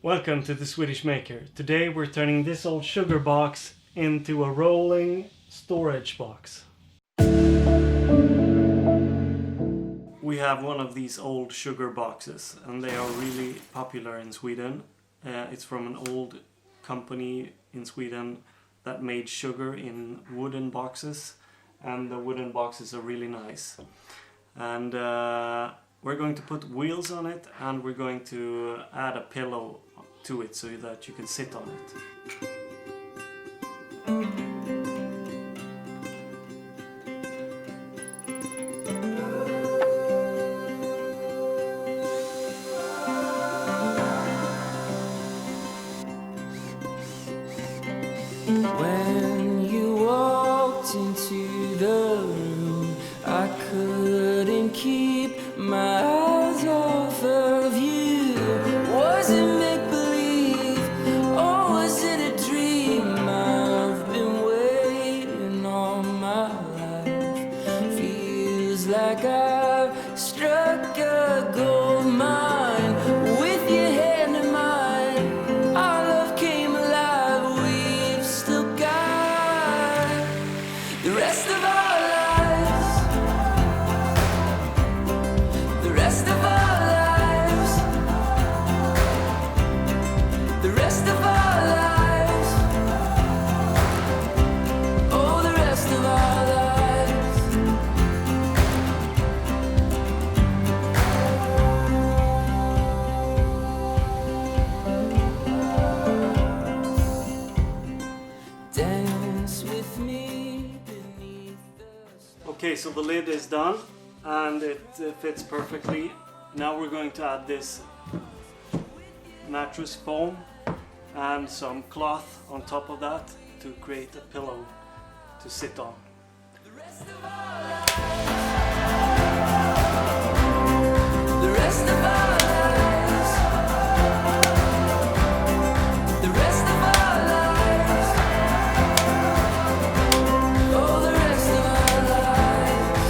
Welcome to the Swedish Maker. Today we're turning this old sugar box into a rolling storage box. We have one of these old sugar boxes and they are really popular in Sweden. It's from an old company in Sweden that made sugar in wooden boxes, and the wooden boxes are really nice. And we're going to put wheels on it, and we're going to add a pillow to it so that you can sit on it. When you walked into the room, I couldn't keep my eyes off of you. Was it make-believe, or was it a dream? I've been waiting all my life. Feels like I've struck a gold mine. With your hand in mine, our love came alive. We've still got the rest of our lives. The rest of our lives. The rest of our lives. Oh, the rest of our lives. Dance with me beneath the Okay, so the lid is done and it fits perfectly. Now we're going to add this mattress foam and some cloth on top of that to create a pillow to sit on. The rest of our lives. The rest of our lives. The rest of our lives. Oh, the rest of our lives.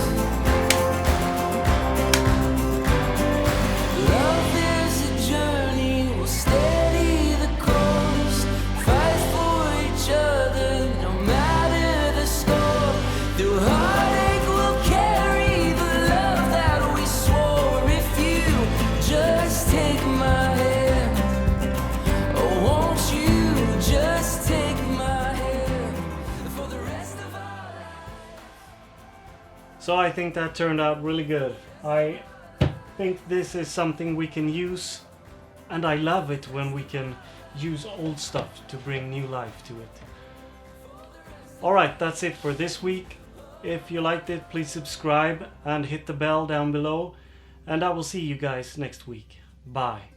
Love is a journey, we'll steady the course, fight for each other no matter the score. Through heartache we'll carry the love that we swore. If you just take my hand, oh won't you just take my hand for the rest of our lives. So I think that turned out really good. I think this is something we can use, and I love it when we can use old stuff to bring new life to it. Alright, that's it for this week. If you liked it, please subscribe and hit the bell down below, and I will see you guys next week. Bye.